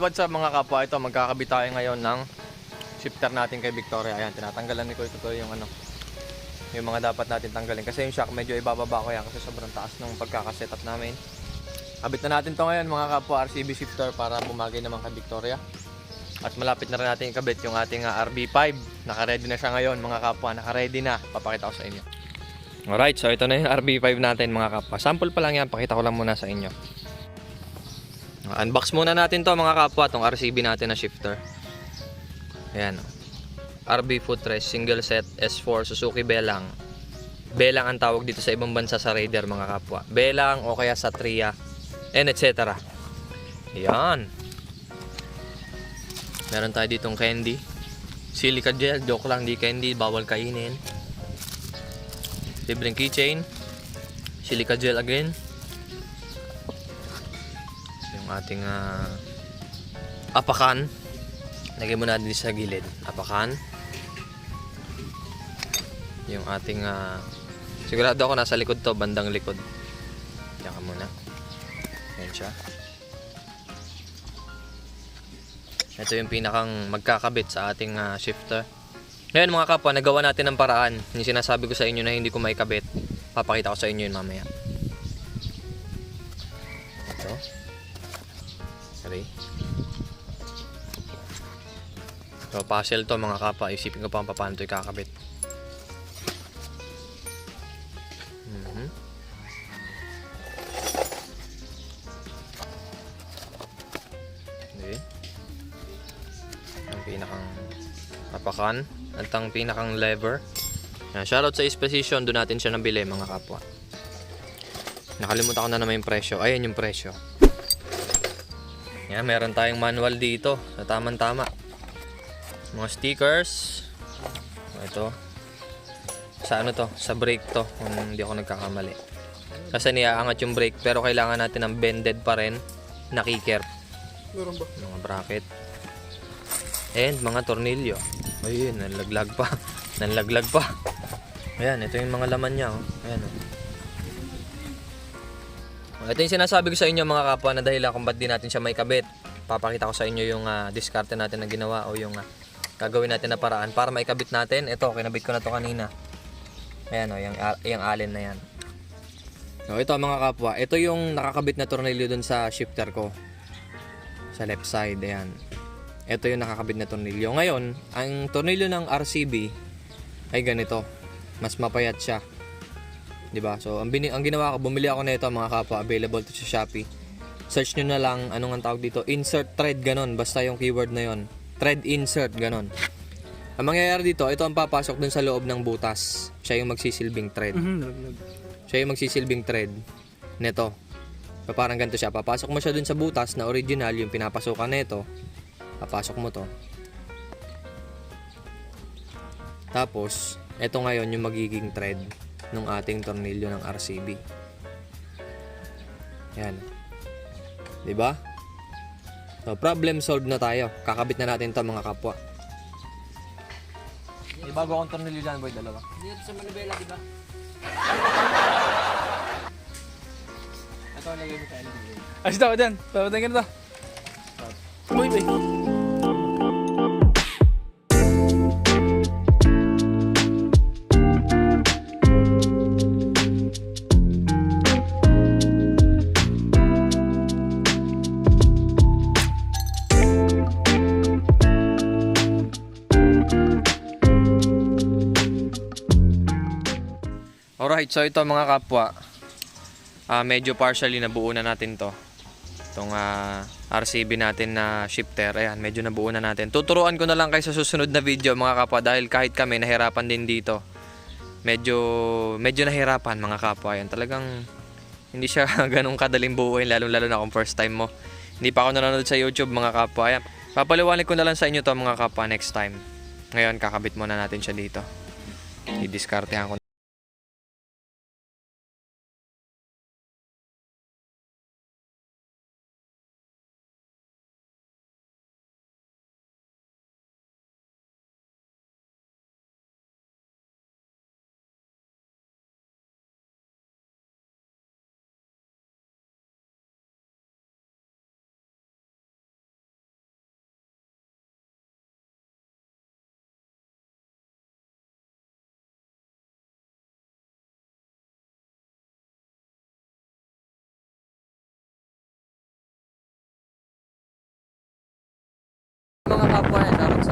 what's up mga kapwa, ito magkakabit tayo ngayon ng shifter natin kay Victoria. Ayan, tinatanggalan ni ko ito yung yung mga dapat natin tanggalin. Kasi yung shock medyo ibababa ko yan kasi sobrang taas ng pagkakasetup namin. Kabit na natin to ngayon mga kapwa, RCB shifter para bumagay naman kay Victoria. At malapit na rin natin ikabit yung ating RB5. Naka-ready na siya ngayon mga kapwa, naka-ready na. Papakita ko sa inyo. Alright, so ito na yung RB5 natin mga kapwa. Sample pa lang yan, pakita ko lang muna sa inyo. Unbox muna natin to mga kapwa, tong RCB natin na shifter. Ayan, RB footrest single set S4 Suzuki Belang. Belang ang tawag dito sa ibang bansa sa Raider mga kapwa. Belang o kaya sa Tria and etc. Ayan. Meron tayo ditong candy, silica gel, joke lang, di candy, bawal kainin. Libreng keychain, silica gel again. Ating apakan, lagay mo natin sa gilid, apakan yung ating sigurado ako nasa likod to, bandang likod. Diyan ka muna, yan siya. Ito yung pinakang magkakabit sa ating shifter. Ngayon mga kapwa, nagawa natin ng paraan. Yung sinasabi ko sa inyo na hindi ko maikabit, papakita ko sa inyo yun mamaya. Ito so puzzle to mga kapwa, isipin ko pa paano ito ikakabit. Okay. Ang pinakang tapakan at ang pinakang lever. Shoutout sa East Precision, doon natin siya nabili mga kapwa. Nakalimutan ko na naman yung presyo. Ayan yung presyo. Yan, meron tayong manual dito sa tamang-tama. Mga stickers. Ito. Sa ano to? Sa brake to, kung hindi ako nagkakamali. Kasi niaangat yung brake pero kailangan natin ng bended pa rin na kicker. Meron ba? Mga bracket. And mga tornilyo. Ayun, nalaglag pa. Nalaglag pa. Ayan, ito yung mga laman niya. Oh. Ayan oh. Ito yung sinasabi ko sa inyo mga kapwa na dahilan kung ba't di natin siya may kabit. Papakita ko sa inyo yung diskarte natin na ginawa o yung gagawin natin na paraan para maikabit natin. Ito, kinabit ko na to kanina. Ayan o, yung allen na yan. So, ito mga kapwa, ito yung nakakabit na tornilyo dun sa shifter ko. Sa left side, ayan. Ito yung nakakabit na tornilyo. Ngayon, ang tornilyo ng RCB ay ganito. Mas mapayat siya. Diba? So, ang ginawa ko, bumili ako na ito mga kapwa, available to sa Shopee. Search nyo na lang, anong ang tawag dito, insert thread, ganon. Basta yung keyword na yon, thread insert, ganon. Ang mangyayari dito, ito ang papasok dun sa loob ng butas. Siya yung magsisilbing thread. Siya yung magsisilbing thread nito. So, parang ganito siya, papasok mo siya dun sa butas na original, yung pinapasukan nito. Papasok mo to. Tapos, ito ngayon yung magiging thread nung ating tornilyo ng RCB. Yan. 'Di ba? So, problem solved na tayo. Kakabit na natin 'to mga kapwa. May bago akong tornilyo dyan, boy, dalawa. Dito sa manubela, di ba? Ito lagay mo sa LDA. Ayos daw, Dan. Papunta ka na to. Uy, uy. Alright, so ito mga kapwa, medyo partially nabuo na natin to. Itong RCB natin na shifter, ayan, medyo nabuo na natin. Tuturuan ko na lang kayo sa susunod na video mga kapwa dahil kahit kami nahirapan din dito. Medyo nahirapan mga kapwa, ayan. Talagang hindi siya ganun kadaling buuin, lalo na kung first time mo. Hindi pa ako nanonood sa YouTube mga kapwa, ayan. Papaliwanag ko na lang sa inyo to mga kapwa next time. Ngayon, kakabit muna natin siya dito. I-discartehan ko.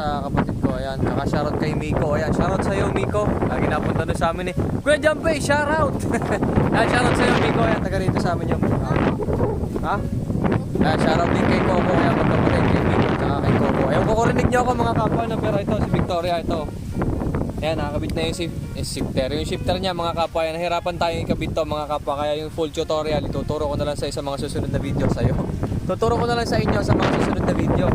sa kapatid ko. Ayan, tsaka shoutout kay Miko. Ayan, shoutout sa'yo Miko. Lagi napunta doon sa amin eh. Kuya Jumpy, shoutout! Ayan, shoutout sa'yo Miko. Ayan, taga rito sa amin yung... Ha? Ayan, shoutout din kay Coco. Ayan, magkapatid kay Miko tsaka kay Coco. Ayan, kukurinig niyo ako mga kapwa na, pero ito, si Victoria, ito. Ayan, nakakabit na yung shifter. Yung shifter niya mga kapwa, ayan, nahirapan tayong ikabit to mga kapwa. Kaya yung full tutorial, ituturo ko na lang sa mga susunod na video sa'yo. Tuturo ko na lang sa inyo sa mga susunod na video.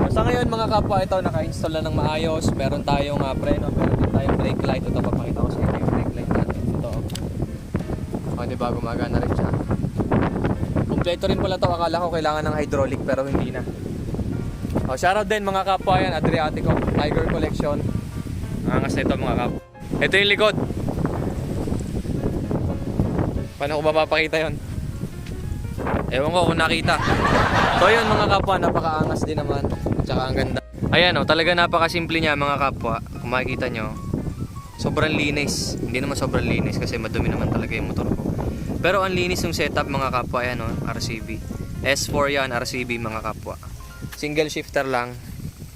Sa ngayon mga kapwa, ito naka-install na ng maayos. Meron tayong preno, meron din tayong brake light. Ito, papakita ko sa inyo yung brake light natin. Ito. O, diba, gumagana rin siya. Kompleto rin pala to. Akala ko kailangan ng hydraulic pero hindi na. O, shoutout din mga kapwa yan. Adriatico, Tiger Collection. Angas na ito mga kapwa. Ito yung likod. Paano ko ba papakita yun? Ewan ko kung nakita. So yun mga kapwa, napakaangas din naman. Tsaka ang ganda. Ayan o, talaga napakasimple niya mga kapwa. Kung makikita nyo, sobrang linis. Hindi naman sobrang linis kasi madumi naman talaga yung motor ko. Pero ang linis yung setup mga kapwa. Ayan o, RCB. S4 yan, RCB mga kapwa. Single shifter lang.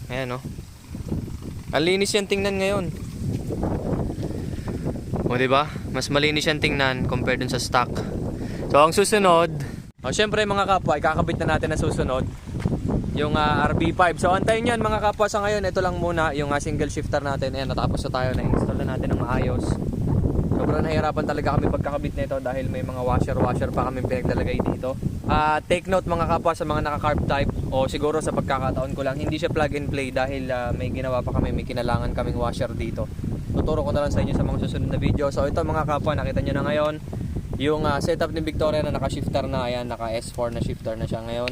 Ayan o. Ang linis yan tingnan ngayon. O diba? Mas malinis yan tingnan compared dun sa stock. So ang susunod, syempre mga kapwa, ikakabit na natin ang susunod yung RB5. So antayin nyo mga kapwa, sa ngayon ito lang muna yung single shifter natin. Ayan, natapos na tayo, na-install na natin ng maayos. Sobrang nahihirapan talaga kami pagkakabit nito dahil may mga washer pa kami pinaglalagay dito. Take note mga kapwa sa mga naka-carb type, o siguro sa pagkakataon ko lang, hindi siya plug and play dahil may ginawa pa kami, may kinalangan kaming washer dito. Tuturo ko na lang sa inyo sa mga susunod na video. So ito mga kapwa, nakita nyo na ngayon yung setup ni Victoria na naka-shifter na. Ayan, naka-S4 na shifter na siya ngayon.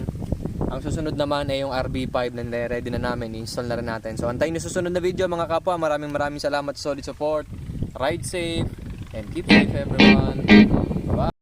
Ang susunod naman ay yung RB5 na ready na namin, install na rin natin. So antayin yung susunod na video mga kapwa. Maraming salamat sa solid support. Ride safe and keep safe everyone. Bye-bye.